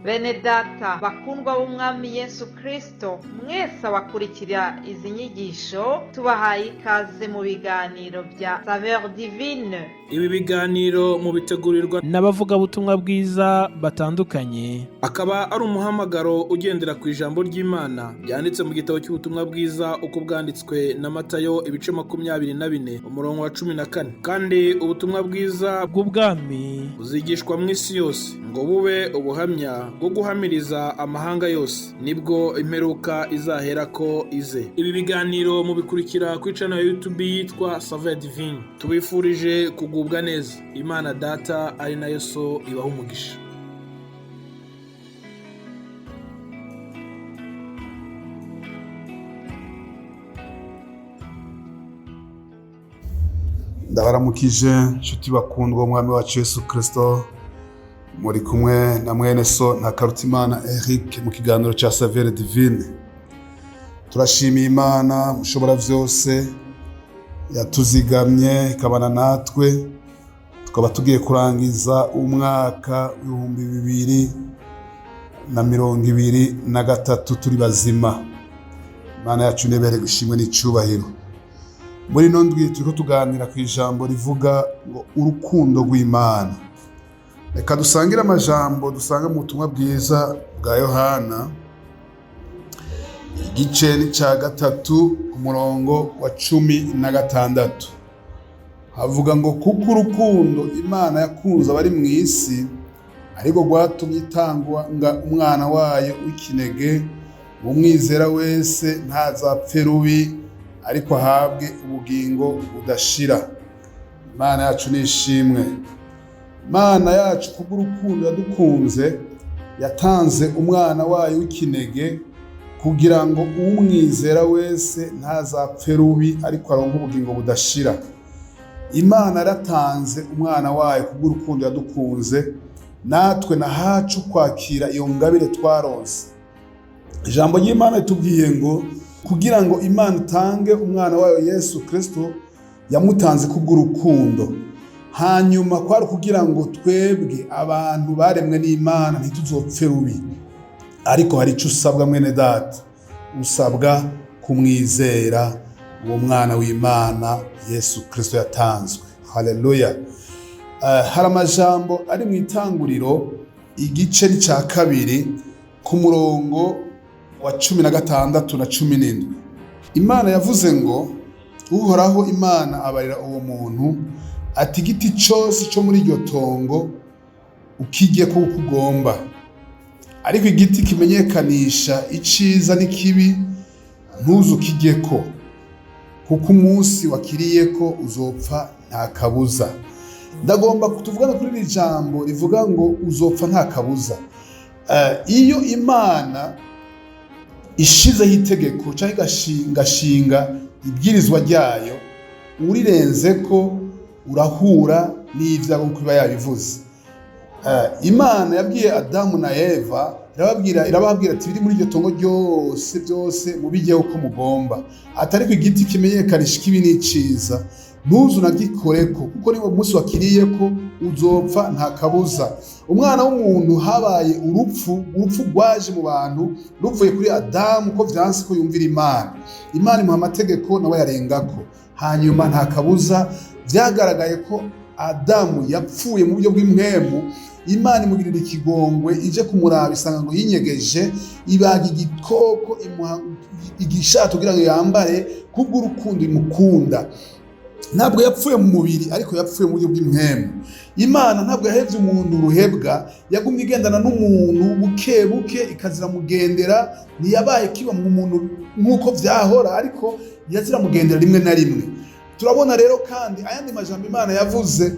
Bene data bakundwa b'umwami Yesu Kristo, mwese abakurikira izi nyigisho tubahaye ikaze mu biganiro bya SAVEUR divine. Ibi biganiro mu bitegurirwa n'abavuga butumwa bwiza batandukanye, akaba ari umuhamagaro ugendera ku ijambo ry'Imana byanditse mu gitabo cy'ubutumwa bwiza uko bwanditswe na Matayo ibice 24 umurongo wa 14. Kandi ubutumwa bwiza bw'ubwami buzigishwa mu isi yose ngo bube ubuhamya bwo guhamiriza amahanga yose, nibwo imperuka izahera ko ize. Ibi biganiro mubikurikira ku channel ya YouTube yitwa SAVEUR divine. Tubifurije kugubwa neza. Imana Data ari nayo So ibaha umugisha. Ndabaramukije nshuti bakundwa umwami wacu Yesu Kristo, muri kumwe na mwene so NTAKARUTIMANA Eric mu kiganiro cha SAVEUR divine. Turashimiye Imana mushobora vyose yatuzigamye ikabana natwe, tukaba tugiye kurangiza umwaka 2023 turi bazima. Imana yacu nebere gushimwe n'icubahiro. Muri nondwi turiko tuganira ku ijambo rivuga ngo urukundo rw'Imana. Reka dusangira amajambo dusanga mu butumwa bwiza bwa Yohana igice ni ca 3 umurongo wa 16. Havuga ngo kuko urukundo Imana yakunze abari mu isi ariko rwatumye itangwa umwana wayo w'ikinege, umwizera wese ntazapfe rubi ariko ahabwe ubugingo budashira. Imana yacu nishimwe. Imana yacu kubw'urukundo yadukunze yatanze umwana wayo w'ikinege kugira ngo umwizera wese ntazapfe rubi ariko aronke ubugingo budashira. Imana yaratanze umwana wayo kubw'urukundo yadukunze, natwe nahacu kwakira iyo ngabire twaronse. Ijambo ry'Imana ritubwiye ngo kugira ngo Imana itange umwana wayo Yesu Kristo yamutanze kubw'urukundo. Hanyuma kwari kugira ngo twebwe abantu baremwe n'Imana ntituzopfe rubi. Ariko hari ico usabwa mwene data, usabwa kumwizera uwo mwana w'Imana Yesu Kristo yatanzwe. Haleluya. Hari amajambo ari mu itanguriro igice ni ca 2 ku murongo wa 16 na 17. Imana yavuze ngo Uhoraho Imana abarira uwo muntu ati igiti cyose cyo muri iryo tongo ukirye ko ukugomba, ariko igiti kimenyekanisha iciza n'ikibi ntuzukirye kuko umunsi wakiriyeko uzopfa nta kabuza. Ndagomba kutuvugana kuri iri jambo rivuga ngo uzopfa nta kabuza. Iyo Imana ishizeho itegeko cyangwa igashinga ibwirizwa ryayo, urirenze ko urahura n'ivyago kuko iba yabivuze. Imana yabwiye Adamu na Eva irababwira ati biri muri iryo tongo ryose byose mubijyeho uko mugomba, atari ku igiti kimenyekanisha ikibi n'iciza ntuzunagikoreko kuko niwo munsi wakiriyeko uzopfa nta kabuza. Umwana w'umuntu habaye urupfu rwaje mu bantu ruvuye kuri Adamu ko vyanse ko yumvira Imana. Imana imuha amategeko nawe yarengako, hanyuma nta kabuza vyagaragaye ko Adamu yapfuye mu buryo bw'impwemu. Imana imugirira ikigongwe ije kumuraba isanga ngo yinyegeje, ibaga igikoko imuha igishato kugira ngo yambare kubw'urukundo imukunda. Ntabwo yapfuye mu mubiri ariko yapfuye mu buryo bw'impwemu. Imana ntabwo yahevye umuntu uruhebwa, yagumye igendana n'umuntu buke buke ikazira mugendera, ntiyabaye kiba mu muntu nk'uko vyahora ariko yazira mugendera rimwe na rimwe. Turabona rero kandi ayandi majambo Imana yavuze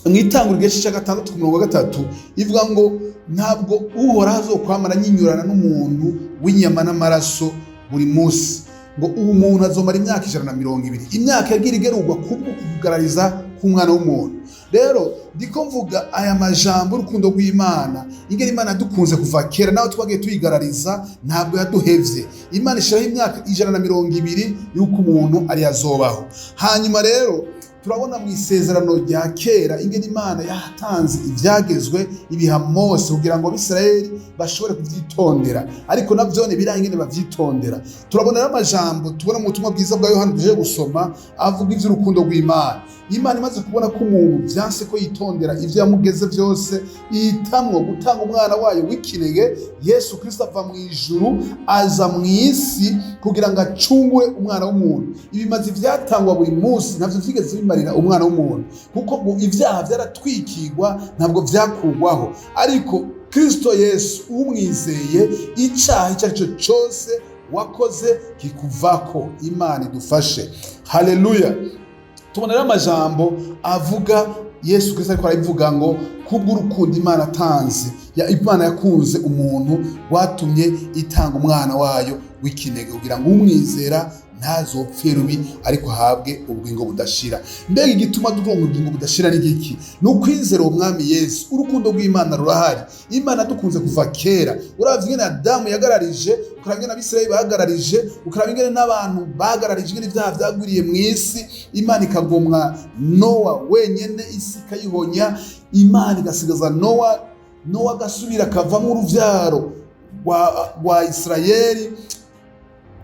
mwitangura igice ca 6 ku murongo wa 3 ivuga ngo ntabwo Uhoraho azokwamara nyinyurana n'umuntu w'inyama n'amaraso buri munsi, ngo ubu muntu azomara imyaka 120. Imyaka yagira igerurwa kubwo kugarariza k'umwana w'umuntu. Rero ndiko mvuga aya majambo urukundo rw'Imana, ingene Imana dukunze kuva kera nawe twagiye tuyigarariza, ntabwo yaduhevye. Imana ishiraho imyaka 120 yuko umuntu ari yazobaho. Hanyuma rero turabona mu isezerano rya kera ingene Imana yatanze ivyagezwe ibiha Mose kugira ngo Abisirayeli bashobore kuvyitondera, ariko navyone biranga ingene bavyitondera. Turabona amajambo tubona mu butumwa bwiza bwa Yohana tuje gusoma avuga ivy'urukundo rw'Imana. Imana imaze kubona ko umuntu vyanse ko yitondera ivyo yamugeze vyose, ihitamwo gutanga umwana wayo w'ikinege Yesu Kristo ava mu ijuru aza mu isi kugira ngo acungure umwana w'umuntu. Ibimazi vyatangwa buri munsi ntavyo vyigeze bimarira umwana w'umuntu, kuko ivyaha vyaratwikirwa ntabwo vyakurwaho, ariko Kristo Yesu umwizeye icaha icyo ari cyo cyose wakoze kikuvako. Imana idufashe, haleluya. Tubona rero amajambo avuga Yesu Kristo ariko arabivuga ngo kubw'urukundo Imana atanze, Imana yakunze umuntu watumye itanga umwana wayo w'ikinege kugira ngo umwizera ntazopfe rubi ariko ahabwe ubugingo budashira. Mbega igituma duronka ubugingo budashira ni giki? Ni ukwizera uwo mwami Yesu. Urukundo rw'Imana rurahari. Imana dukunze kuva kera. Uravye ingene Adamu yagararije, ukaraba ingene Abisirayeli bagararije, ukaraba ingene n'abantu bagararije, ingene ivyaha vyagwiriye mw'isi, Imana ikagomwa Nowa wenyene, isi ikayihonya, Imana igasigaza Nowa agasubira akavamwo uruvyaro rwa Isirayeli,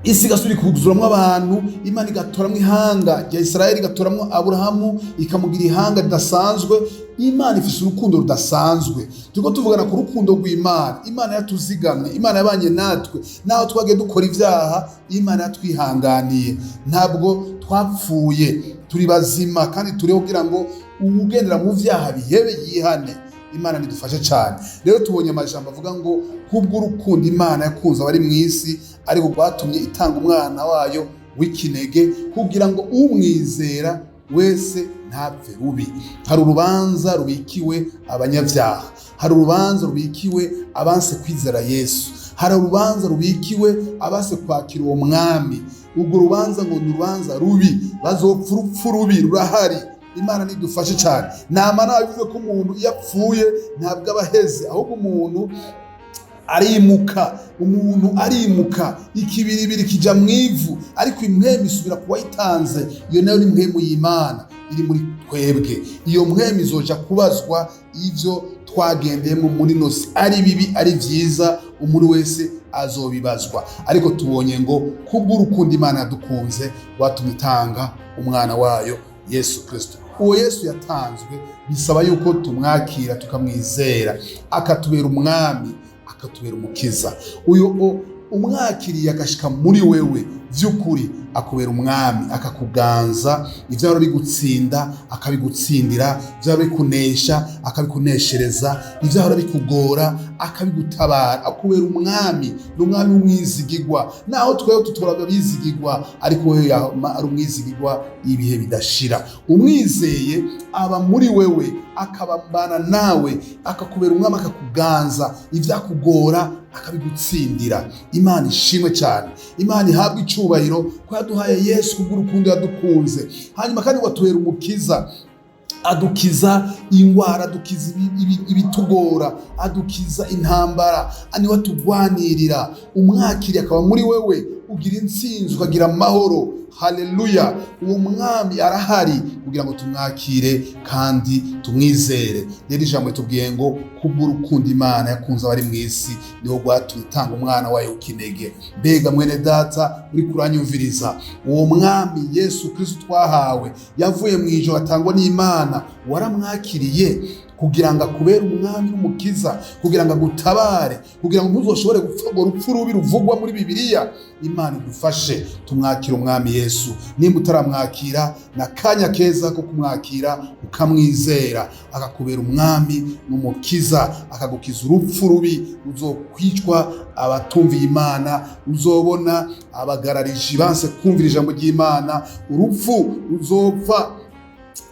isi igasubira kuzuramwo abantu, Imana igatoramwo ihanga rya Isirayeli, igatoramwo Aburahamu ikamugira ihanga ridasanzwe. Imana ifise urukundo rudasanzwe. Turiko tuvugana ku rukundo rw'Imana. Imana yatuzigamye, Imana yabanye natwe, naho twagiye dukora ivyaha Imana yatwihanganiye, ntabwo twapfuye, turi bazima kandi turiho kugira ngo uwugendera mu vyaha bihebe yihane. Imana nidufashe cyane. Rero tubonye amajambo avuga ngo kubw'urukundo Imana yakunze abari mu isi ariko rwatumye itanga umwana wayo w'ikinege kugira ngo umwizera wese ntapfe rubi. Hari urubanza rubikiwe abanyavyaha, hari urubanza rubikiwe abanse kwizera Yesu, hari urubanza rubikiwe abase kwakira uwo mwami. Urwo rubanza ngo ni urubanza rubi, bazopfa urupfu rubi rurahari. Imana nidufashe cyane. Nama nabivuze ko umuntu yapfuye ntabwo abaheze, ahubwo umuntu arimuka ikibiribiri kija mwivu, ariko impwemu isubira kuba yitanze. Iyo nayo ni impwemu y'Imana iri muri twebwe. Iyo mpwemu izoja kubazwa ivyo twagendeyemo muri nosi, ari bibi ari vyiza, umuntu wese azobibazwa. Ariko tubonye ngo kubw'urukundo Imana yadukunze watumye itanga umwana wayo Yesu Kristo. Uwo Yesu yatanzwe bisaba yuko tumwakira tukamwizera, akatubera umwami, akatubera umukiza. Uyo umwakiriye agashika muri wewe vy'ukuri akubera umwami, akakuganza, ivyaro bigutsinda akabigutsindira, ivyaro bikunesha akabikuneshereza, ivyaro bikugora akabigutabara, akubera umwami. N'umwami w'umwizigirwa, naho twewe tutoraba bizigirwa, ariko wewe ari umwizigirwa ibihe bidashira. Umwizeye aba muri wewe, akabambana nawe, akakubera umwami, akakuganza, ivyakugora akabigutsindira. Imana ishimwe cyane. Imana ihabwe icubahiro ko yaduhaye Yesu kubw'urukundo yadukunze. Hanyuma kandi watubera umukiza, adukiza ingwara, adukiza ibitugora, adukiza intambara, niwe atugwanirira. Umwakiri akaba muri wewe, ugira intsinzi, ukagira amahoro. Haleluya. Uwo mwami arahari kugira ngo tumwakire kandi tumwizere. Rero ijambo ritubwiye ngo kubw'urukundo Imana yakunze abari mu isi niho rwatumye itanga umwana wayo w'ikinege. Mbega mwene data uri kuranyumviriza, uwo mwami Yesu Kristo twahawe yavuye mu ijuru atangwa n'Imana, waramwakiriye kugira ngo akubere umwami n'umukiza, kugira ngo agutabare, kugira ngo ntuzoshobore gupfa urwo rupfu rubi ruvugwa muri Bibiliya. Imana idufashe tumwakire umwami Yesu. Nimba utaramwakira, n'akanya keza ko kumwakira ukamwizera, akakubera umwami n'umukiza, akagukiza urupfu rubi uzokwicwa abatumviye Imana, uzobona abagarariji banse kumvira ijambo ry'Imana, urupfu uzopfa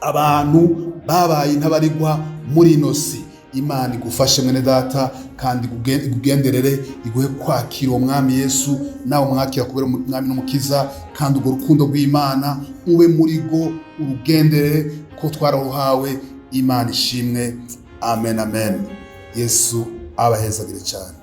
abantu babaye ntabarigwa muri nosi. Imana igufashe mwene data kandi igugenderere, iguhe kwakira uwo mwami Yesu, nawe umwakira kubera umwami n'umukiza, kandi urwo rukundo rw'Imana ube muri go, urugendere ko twararuhawe. Imana ishimwe. Amen, amen. Yesu abahezagire cyane.